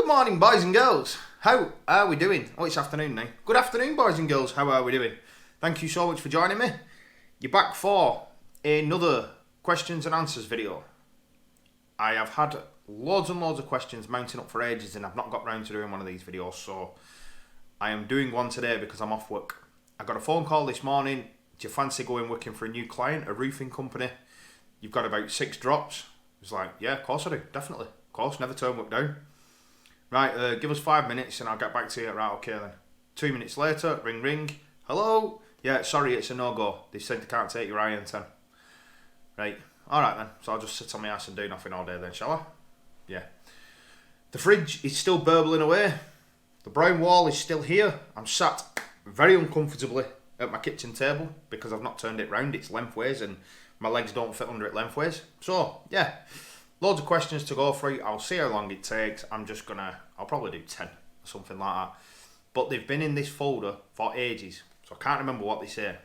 morning, boys and girls. How are we doing? Oh, it's afternoon now. Good afternoon, boys and girls. How are we doing? Thank you so much for joining me. You're back for another questions and answers video. I have had loads and loads of questions mounting up for ages and I've not got round to doing one of these videos, so I am doing one today because I'm off work. I got a phone call this morning. Do you fancy going working for a new client, a roofing company? You've got about 6 drops. I was like, yeah, of course I do, definitely. Of course, never turn work down. Right, give us 5 minutes and I'll get back to you. Right, okay then. 2 minutes later, ring ring. Hello? Yeah, sorry, it's a no-go. They said they can't take your IN10. Right, alright then. So I'll just sit on my ass and do nothing all day then, shall I? Yeah. The fridge is still burbling away. The brown wall is still here. I'm sat very uncomfortably at my kitchen table because I've not turned it round. It's lengthways and my legs don't fit under it lengthways. So, yeah. Loads of questions to go through. I'll see how long it takes. I'll probably do 10 or something like that. But they've been in this folder for ages. So I can't remember what they say.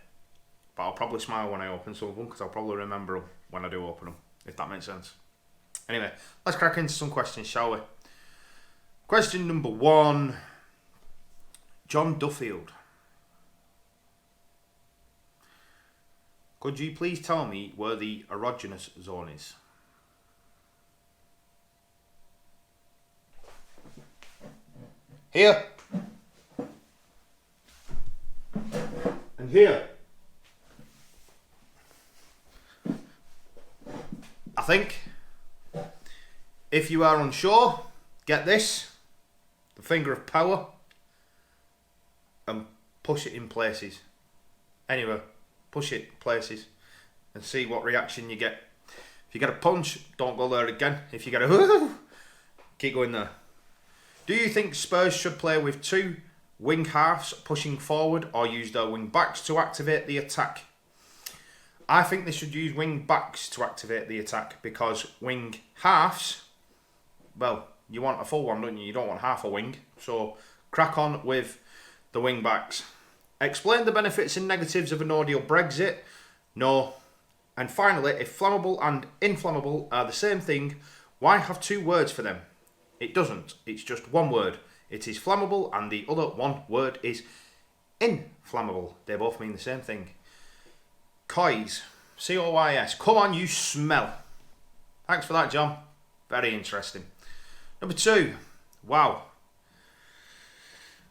But I'll probably smile when I open some of them because I'll probably remember them when I do open them. If that makes sense. Anyway, let's crack into some questions, shall we? Question number 1. John Duffield. Could you please tell me where the erogenous zone is? Here. And here. I think. If you are unsure, get this. The finger of power. And push it in places. Anyway, push it places. And see what reaction you get. If you get a punch, don't go there again. If you get a keep going there. Do you think Spurs should play with 2 wing halves pushing forward or use their wing backs to activate the attack? I think they should use wing backs to activate the attack because wing halves, well, you want a full one, don't you? You don't want half a wing. So crack on with the wing backs. Explain the benefits and negatives of a no-deal Brexit. No. And finally, if flammable and inflammable are the same thing, why have 2 words for them? It doesn't. It's just one word. It is flammable and the other one word is inflammable. They both mean the same thing. Coys. C-O-Y-S. Come on, you smell. Thanks for that, John. Very interesting. Number 2. Wow.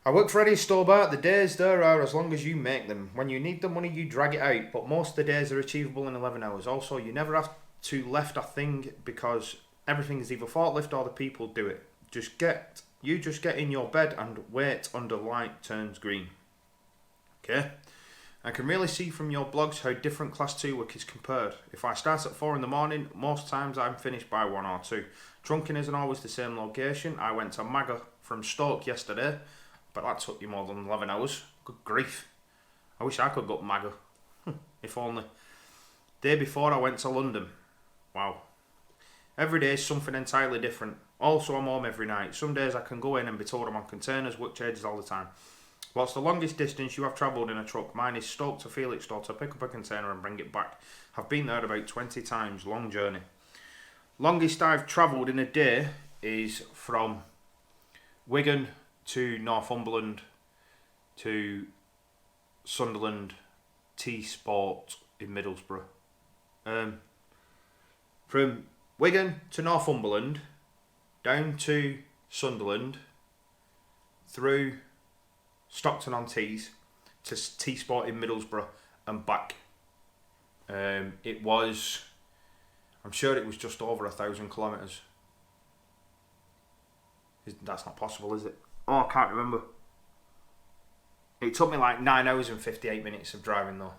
I work for any store bar. The days there are as long as you make them. When you need the money, you drag it out. But most of the days are achievable in 11 hours. Also, you never have to lift a thing because everything is either forklift or the people do it. You just get in your bed and wait until light turns green. Okay? I can really see from your blogs how different class 2 work is compared. If I start at 4 in the morning, most times I'm finished by 1 or 2. Trunking isn't always the same location. I went to Magga from Stoke yesterday, but that took you more than 11 hours. Good grief. I wish I could go to Magga. If only. Day before I went to London. Wow. Every day is something entirely different. Also, I'm home every night. Some days I can go in and be told I'm on containers, work changes all the time. What's the longest distance you have travelled in a truck? Mine is Stoke to Felixstowe to pick up a container and bring it back. I've been there about 20 times. Long journey. Longest I've travelled in a day is from Wigan to Northumberland to Sunderland T-Sport in Middlesbrough. From Wigan to Northumberland, down to Sunderland, through Stockton-on-Tees to T-Sport in Middlesbrough and back. I'm sure it was just over 1,000 kilometres. That's not possible, is it? Oh, I can't remember. It took me like 9 hours and 58 minutes of driving though.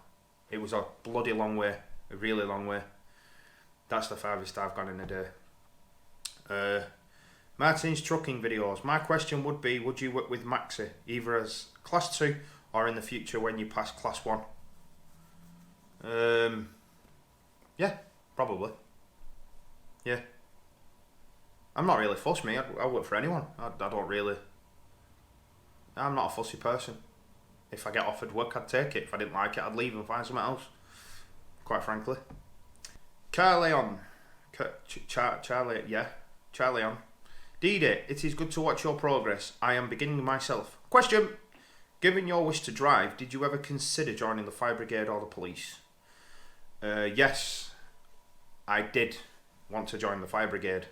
It was a bloody long way, a really long way. That's the farthest I've gone in a day. Martin's trucking videos. My question would be, would you work with Maxi, either as class 2 or in the future when you pass class 1? Yeah, probably. Yeah. I'm not really fussed, mate. I'll work for anyone. I'm not a fussy person. If I get offered work, I'd take it. If I didn't like it, I'd leave and find something else. Quite frankly. Charlie on. Didi, it is good to watch your progress. I am beginning myself. Question. Given your wish to drive, did you ever consider joining the fire brigade or the police? Yes, I did want to join the fire brigade.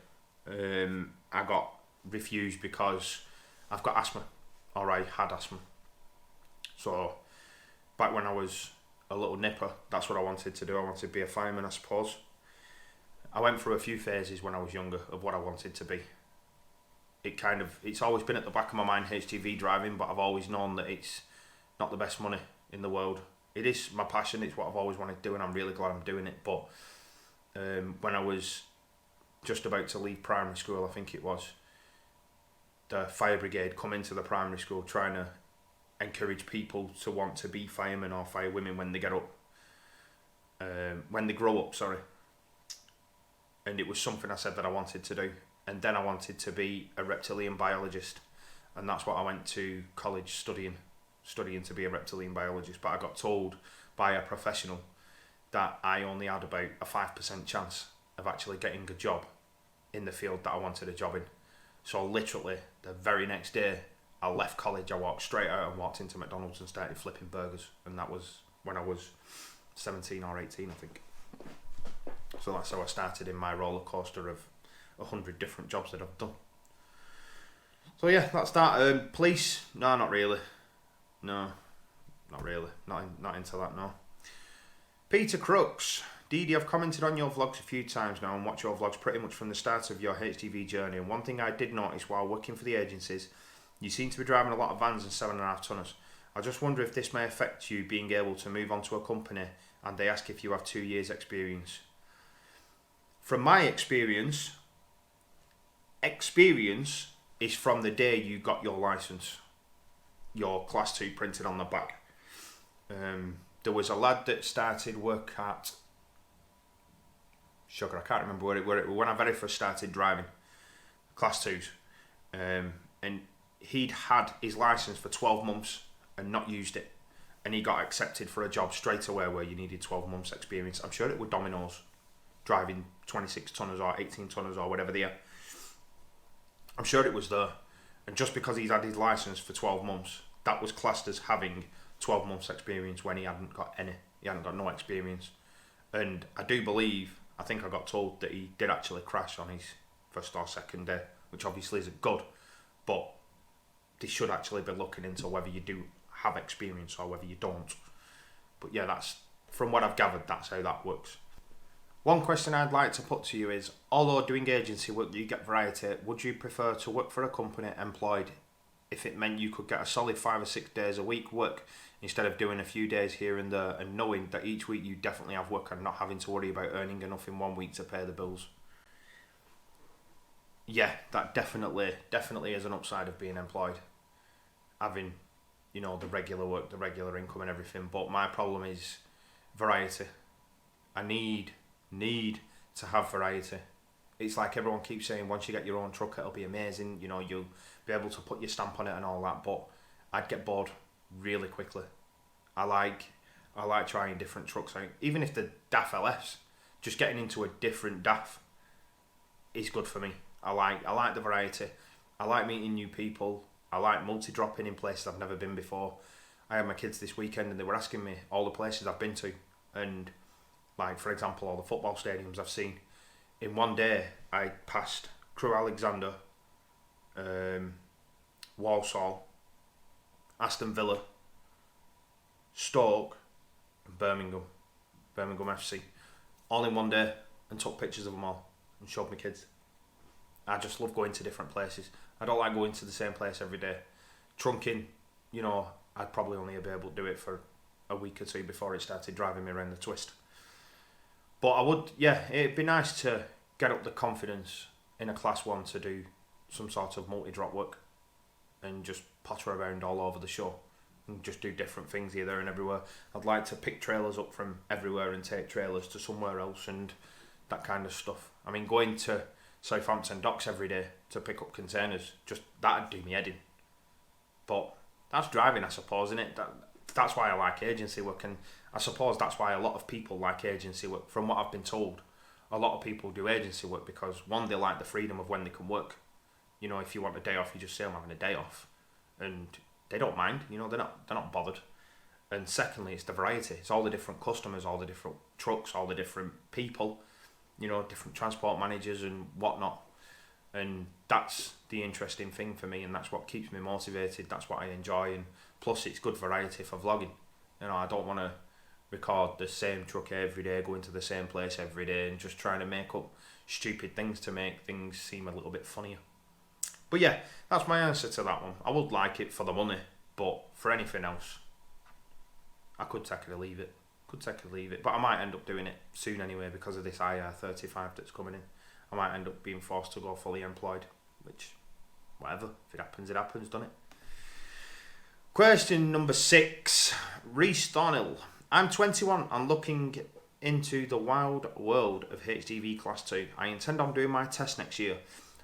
I got refused because I've got asthma, or I had asthma. So back when I was a little nipper, that's what I wanted to do. I wanted to be a fireman, I suppose. I went through a few phases when I was younger of what I wanted to be. It's always been at the back of my mind, HGV driving, but I've always known that it's not the best money in the world. It is my passion, it's what I've always wanted to do, and I'm really glad I'm doing it. But when I was just about to leave primary school, I think it was, the fire brigade come into the primary school trying to encourage people to want to be firemen or firewomen when they get up, when they grow up, sorry. And it was something I said that I wanted to do. And then I wanted to be a reptilian biologist, and that's what I went to college studying to be a reptilian biologist. But I got told by a professional that I only had about a 5% chance of actually getting a job in the field that I wanted a job in. So literally the very next day I left college, I walked straight out and walked into McDonald's and started flipping burgers, and that was when I was 17 or 18, I think. So that's how I started in my roller coaster of 100 different jobs that I've done. So yeah, that's that. Police? No, not really. No, not really. Not into that, no. Peter Crooks. Didi, I've commented on your vlogs a few times now and watched your vlogs pretty much from the start of your HTV journey. And one thing I did notice while working for the agencies, you seem to be driving a lot of vans and 7.5 tonners. I just wonder if this may affect you being able to move on to a company and they ask if you have 2 years experience. From my experience is from the day you got your license, your class 2 printed on the back. There was a lad that started work at Sugar, I can't remember where it when I very first started driving class 2s, and he'd had his license for 12 months and not used it, and he got accepted for a job straight away where you needed 12 months experience. I'm sure it was Domino's, driving 26 tonners or 18 tonners or whatever they are. I'm sure it was there, and just because he's had his license for 12 months, that was classed as having 12 months experience when he hadn't got no experience. And I do believe, I think I got told that he did actually crash on his first or second day, which obviously isn't good, but they should actually be looking into whether you do have experience or whether you don't. But yeah, that's, from what I've gathered, that's how that works. One question I'd like to put to you is, although doing agency work you get variety, would you prefer to work for a company employed if it meant you could get a solid 5 or 6 days a week work instead of doing a few days here and there, and knowing that each week you definitely have work and not having to worry about earning enough in 1 week to pay the bills? Yeah, that definitely is an upside of being employed. Having, the regular work, the regular income and everything. But my problem is variety. I need to have variety. It's like everyone keeps saying, once you get your own truck it'll be amazing, you'll be able to put your stamp on it and all that, but I'd get bored really quickly. I like trying different trucks out. Even if the DAF LS, just getting into a different DAF is good for me. I like the variety. I like meeting new people. I like multi-dropping in places I've never been before. I had my kids this weekend and they were asking me all the places I've been to, and like, for example, all the football stadiums I've seen. In one day I passed Crewe Alexander, Walsall, Aston Villa, Stoke and Birmingham FC, all in one day, and took pictures of them all and showed my kids. I just love going to different places. I don't like going to the same place every day. Trunking, I'd probably only be able to do it for a week or two before it started driving me around the twist. But I would, it'd be nice to get up the confidence in a class 1 to do some sort of multi-drop work and just potter around all over the show and just do different things here, there and everywhere. I'd like to pick trailers up from everywhere and take trailers to somewhere else and that kind of stuff. I mean, going to Southampton docks every day to pick up containers, just that'd do me head in. But that's driving, I suppose, isn't it? That's why I like agency work, and I suppose that's why a lot of people like agency work. From what I've been told, a lot of people do agency work because, one, they like the freedom of when they can work, You know, if you want a day off, you just say I'm having a day off, and they don't mind. You know, they're not bothered. And secondly, it's the variety. It's all the different customers, all the different trucks, all the different people. You know, different transport managers and whatnot. And that's the interesting thing for me, and that's what keeps me motivated. That's what I enjoy, and plus it's good variety for vlogging. You know, I don't want to record the same truck every day, going to the same place every day, and just trying to make up stupid things to make things seem a little bit funnier. But yeah, that's my answer to that one. I would like it for the money, but for anything else, I could take it or leave it. But I might end up doing it soon anyway because of this IR35 that's coming in. I might end up being forced to go fully employed, which, whatever, if it happens, done it. Question number 6, Reese Thornhill. I'm 21 and looking into the wild world of HGV Class 2. I intend on doing my test next year.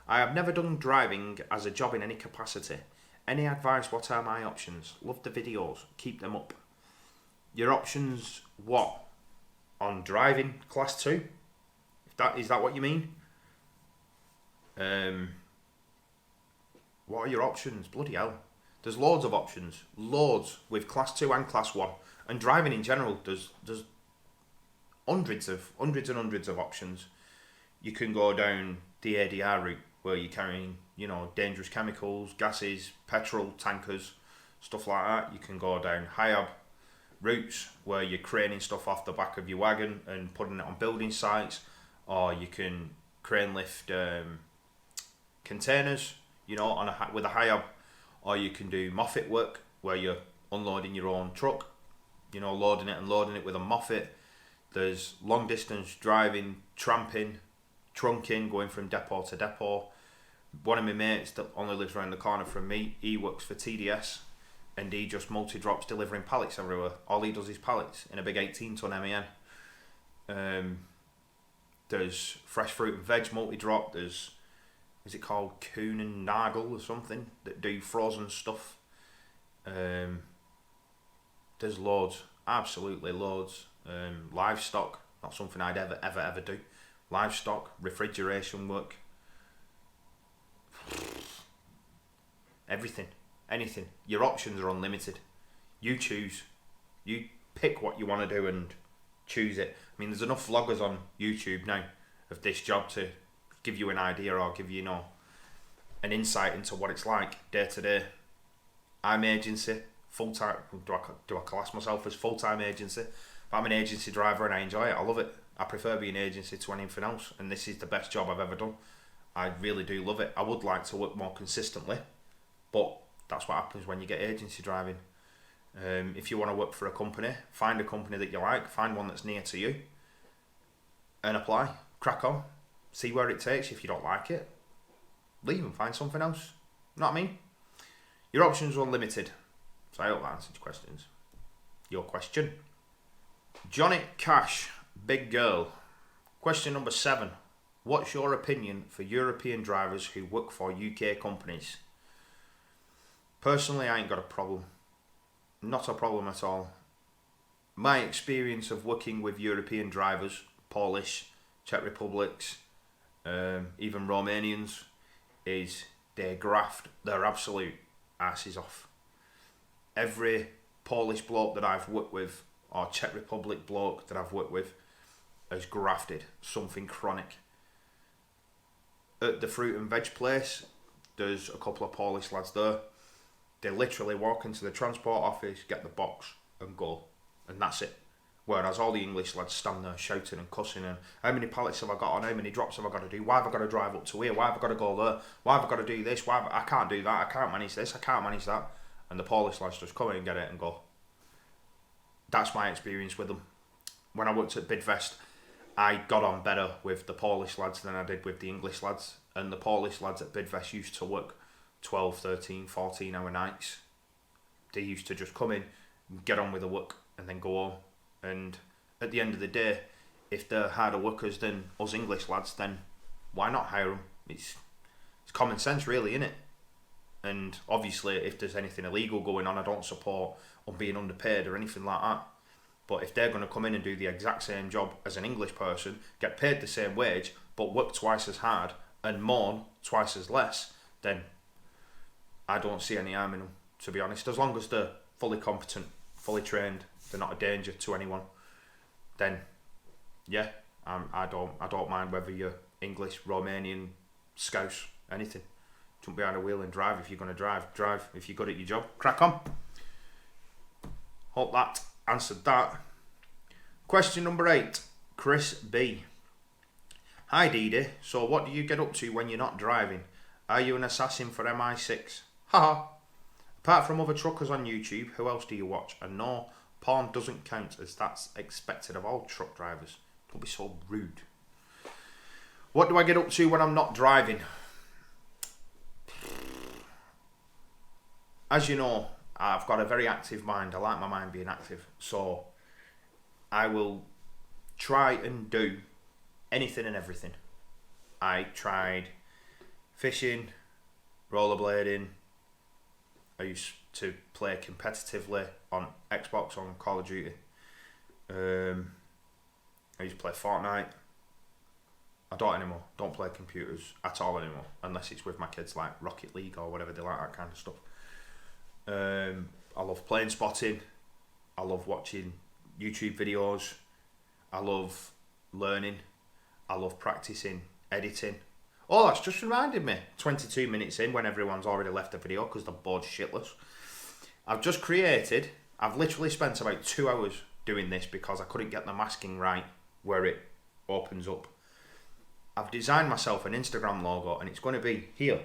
I have never done driving as a job in any capacity. Any advice? What are my options? Love the videos. Keep them up. Your options what? On driving Class 2? Is that what you mean? What are your options? Bloody hell. There's loads of options. Loads with Class 2 and Class 1. And driving in general, there's hundreds and hundreds of options. You can go down the ADR route where you're carrying, you know, dangerous chemicals, gases, petrol, tankers, stuff like that. You can go down HIAB routes where you're craning stuff off the back of your wagon and putting it on building sites, or you can crane lift containers, you know, with a HIAB, or you can do Moffat work where you're unloading your own truck, you know, loading it with a Moffat. There's long distance driving, tramping, trunking, going from depot to depot. One of my mates that only lives around the corner from me, he works for TDS, and he just multi-drops delivering pallets everywhere. All he does is pallets in a big 18-ton MEN. There's fresh fruit and veg multi-drop. There's, is it called Kuhn and Nagel or something, that do frozen stuff. There's loads, absolutely loads. Livestock, not something I'd ever do. Livestock, refrigeration work. Everything, anything. Your options are unlimited. You choose. You pick what you want to do and choose it. I mean, there's enough vloggers on YouTube now of this job to give you an idea or give you, an insight into what it's like day to day. I'm agency, full-time. Do I class myself as full-time agency? But I'm an agency driver and I enjoy it. I love it. I prefer being agency to anything else, and this is the best job I've ever done. I really do love it. I would like to work more consistently, but that's what happens when you get agency driving. If you want to work for a company, find a company that you like, find one that's near to you, and apply. Crack on. See where it takes. If you don't like it, leave and find something else. You know what I mean? Your options are unlimited. So I hope that answered your questions. Your question. Johnny Cash, big girl. Question number 7. What's your opinion for European drivers who work for UK companies? Personally, I ain't got a problem. Not a problem at all. My experience of working with European drivers, Polish, Czech Republics, even Romanians, is they graft their absolute asses off. Every Polish bloke that I've worked with, or Czech Republic bloke that I've worked with, has grafted something chronic. At the fruit and veg place, there's a couple of Polish lads there. They literally walk into the transport office, get the box and go, and that's it. Whereas all the English lads stand there shouting and cussing and how many pallets have I got on, how many drops have I got to do, why have I got to drive up to here, why have I got to go there, why have I got to do this, I can't do that, I can't manage this, I can't manage that. And the Polish lads just come in and get it and go. That's my experience with them. When I worked at Bidvest, I got on better with the Polish lads than I did with the English lads. And the Polish lads at Bidvest used to work 12, 13, 14 hour nights. They used to just come in, get on with the work and then go home. And at the end of the day, if they're harder workers than us English lads, then why not hire them? It's common sense really, innit? And obviously if there's anything illegal going on, I don't support on being underpaid or anything like that. But if they're going to come in and do the exact same job as an English person, get paid the same wage, but work twice as hard and mourn twice as less, then I don't see any harm in them, to be honest. As long as they're fully competent, fully trained, they're not a danger to anyone, then yeah, I don't mind whether you're English, Romanian, Scouse, anything. Jump behind a wheel and drive. If you're going to drive. If you're good at your job, crack on. Hope that answered that. Question number 8, Chris B. Hi Dee. So what do you get up to when you're not driving? Are you an assassin for MI6? Haha. Apart from other truckers on YouTube, who else do you watch? And no, porn doesn't count, as that's expected of all truck drivers. Don't be so rude. What do I get up to when I'm not driving? As you know, I've got a very active mind. I like my mind being active. So I will try and do anything and everything. I tried fishing, rollerblading. I used to play competitively on Xbox, on Call of Duty. I used to play Fortnite. I don't anymore. Don't play computers at all anymore, unless it's with my kids, like Rocket League or whatever they like, that kind of stuff. I love plane spotting. I love watching YouTube videos. I love learning. I love practicing editing. Oh, that's just reminded me. 22 minutes in, when everyone's already left the video because they're bored shitless. I've literally spent about 2 hours doing this because I couldn't get the masking right where it opens up. I've designed myself an Instagram logo and it's going to be here.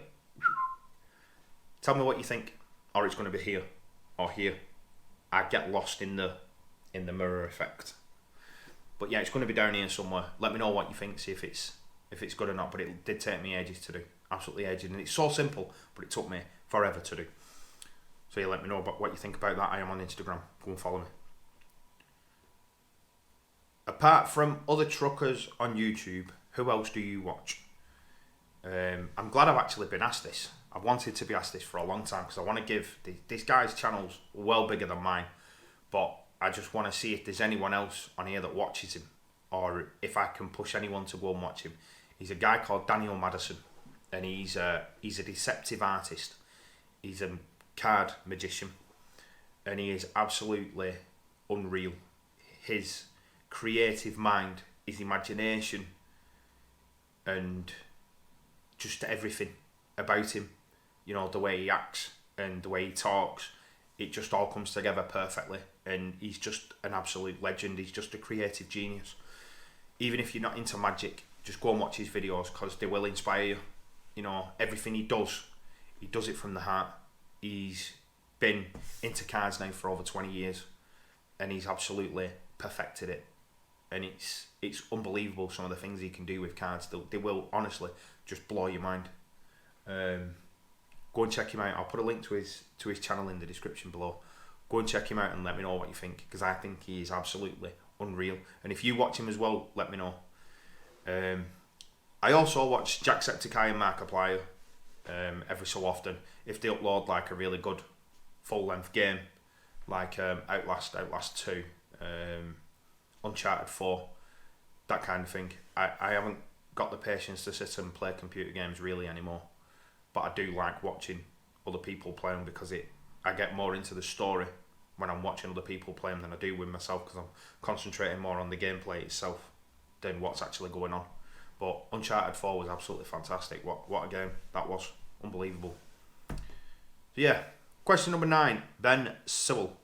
Tell me what you think. Or it's going to be here or here. I get lost in the mirror effect. But yeah, it's going to be down here somewhere. Let me know what you think, see if it's good or not. But it did take me ages to do. Absolutely ages. And it's so simple, but it took me forever to do. So yeah, let me know about what you think about that. I am on Instagram. Go and follow me. Apart from other truckers on YouTube, who else do you watch? I'm glad I've actually been asked this. I've wanted to be asked this for a long time because I want to give this guy's channel's well bigger than mine, but I just want to see if there's anyone else on here that watches him, or if I can push anyone to go and watch him. He's a guy called Daniel Madison, and he's a deceptive artist. He's a card magician, and he is absolutely unreal. His creative mind, his imagination, and just everything about him, you know, the way he acts and the way he talks, it just all comes together perfectly. And he's just an absolute legend. He's just a creative genius. Even if you're not into magic, just go and watch his videos because they will inspire you. You know, everything he does it from the heart. He's been into cards now for over 20 years and he's absolutely perfected it. And it's unbelievable some of the things he can do with cards. They will honestly just blow your mind. Go and check him out. I'll put a link to his channel in the description below. Go and check him out and let me know what you think, because I think he is absolutely unreal. And if you watch him as well, let me know. I also watch Jacksepticeye and Markiplier every so often. If they upload like a really good full-length game, like Outlast 2, Uncharted 4, that kind of thing. I haven't got the patience to sit and play computer games really anymore, but I do like watching other people play them because I get more into the story when I'm watching other people play them than I do with myself, because I'm concentrating more on the gameplay itself than what's actually going on. But Uncharted 4 was absolutely fantastic. What a game that was. Unbelievable. So yeah, question number 9, Ben Sewell.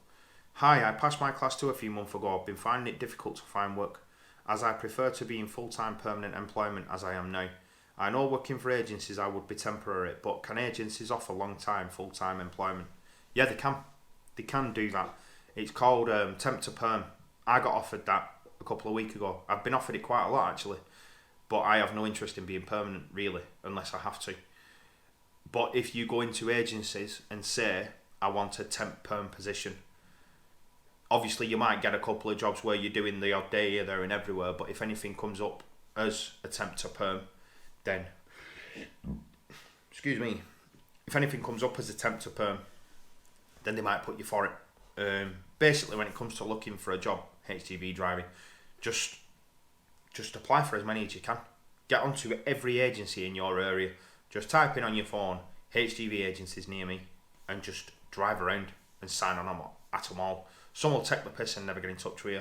Hi, I passed my class 2 a few months ago. I've been finding it difficult to find work, as I prefer to be in full-time permanent employment as I am now. I know working for agencies I would be temporary, but can agencies offer long-time full-time employment? Yeah, they can. They can do that. It's called temp to perm. I got offered that a couple of weeks ago. I've been offered it quite a lot actually, but I have no interest in being permanent really, unless I have to. But if you go into agencies and say, I want a temp perm position, obviously you might get a couple of jobs where you're doing the odd day here, there and everywhere, but if anything comes up as a temp to perm, then, if anything comes up as a temp to perm, then they might put you for it. Basically, when it comes to looking for a job, HGV driving, just apply for as many as you can. Get onto every agency in your area. Just type in on your phone, HGV agencies near me and just drive around and sign on them at them all. Some will take the piss and never get in touch with you,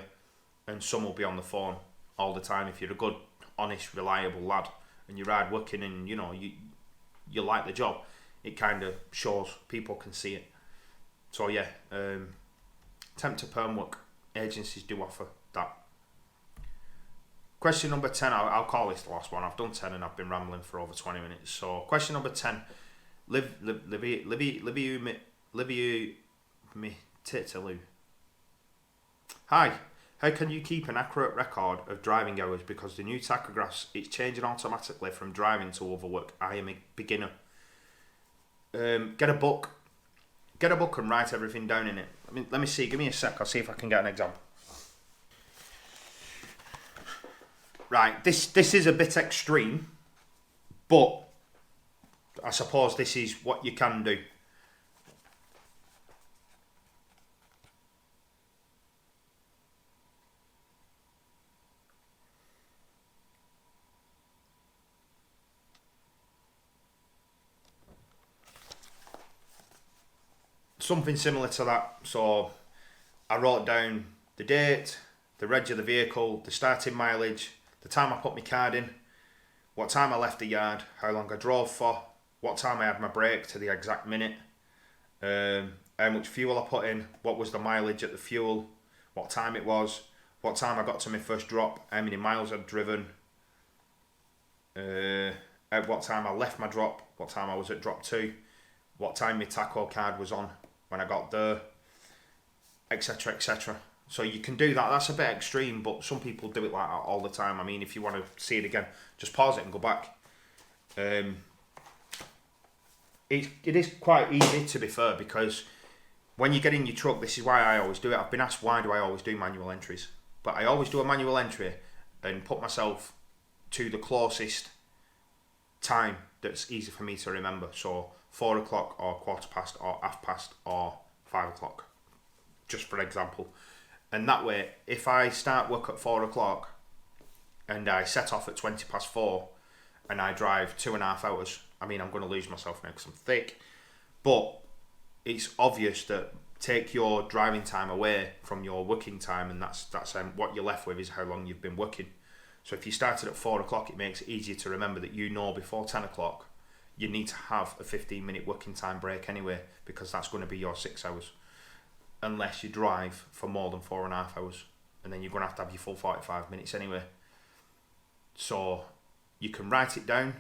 and some will be on the phone all the time. If you're a good, honest, reliable lad and you're hard working and you like the job, it kind of shows. People can see it. So yeah, temp to perm work, agencies do offer that. Question number 10, I'll call this the last one. I've done 10 and I've been rambling for over 20 minutes. So question number 10, Hi, how can you keep an accurate record of driving hours, because the new tachographs, it's changing automatically from driving to other work. I am a beginner. Get a book and write everything down in it. Let me see, give me a sec, I'll see if I can get an example. Right, this is a bit extreme, but I suppose this is what you can do. Something similar to that. So I wrote down the date, the reg of the vehicle, the starting mileage, the time I put my card in, what time I left the yard, how long I drove for, what time I had my break to the exact minute, how much fuel I put in, what was the mileage at the fuel, what time it was, what time I got to my first drop, how many miles I'd driven, at what time I left my drop, what time I was at drop 2, what time my tacho card was on when I got there, etc, etc. So you can do that. That's a bit extreme, but some people do it like that all the time. I mean, if you want to see it again, just pause it and go back. It is quite easy, to be fair, because when you get in your truck, this is why I always do it. I've been asked why do I always do manual entries, but I always do a manual entry and put myself to the closest time that's easy for me to remember. So 4 o'clock or quarter past or half past or 5 o'clock, just for example. And that way, if I start work at 4 o'clock and I set off at 20 past 4 and I drive 2.5 hours, I mean, I'm going to lose myself now because I'm thick, but it's obvious that take your driving time away from your working time, and that's what you're left with is how long you've been working. So if you started at 4 o'clock, it makes it easier to remember that before 10 o'clock, you need to have a 15-minute working time break anyway, because that's going to be your 6 hours. Unless you drive for more than 4.5 hours, and then you're going to have your full 45 minutes anyway. So you can write it down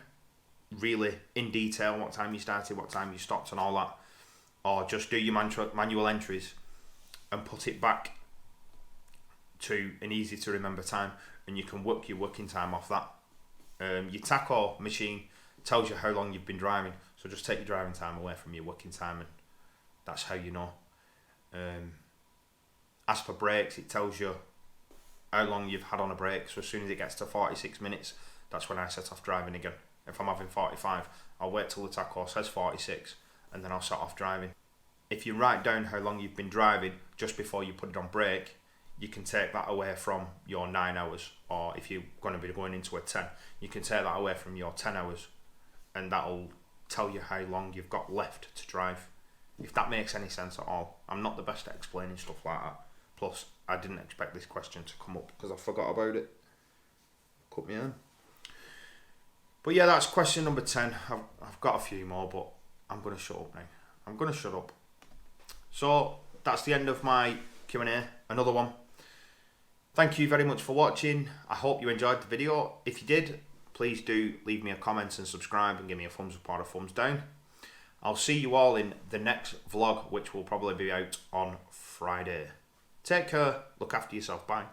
really in detail, what time you started, what time you stopped and all that, or just do your manual entries and put it back to an easy to remember time, and you can work your working time off that. Your tacho machine tells you how long you've been driving, so just take your driving time away from your working time and that's how you know. As for breaks, it tells you how long you've had on a break, so as soon as it gets to 46 minutes, that's when I set off driving again. If I'm having 45, I'll wait till the tacho says 46 and then I'll set off driving. If you write down how long you've been driving just before you put it on break, you can take that away from your 9 hours, or if you're going to be going into a 10, you can take that away from your 10 hours, and that'll tell you how long you've got left to drive. If that makes any sense at all. I'm not the best at explaining stuff like that. Plus, I didn't expect this question to come up because I forgot about it. Cut me in. But yeah, that's question number 10. I've got a few more, but I'm going to shut up now. I'm going to shut up. So, that's the end of my Q&A. Another one. Thank you very much for watching. I hope you enjoyed the video. If you did, please do leave me a comment and subscribe and give me a thumbs up or a thumbs down. I'll see you all in the next vlog, which will probably be out on Friday. Take care, look after yourself, bye.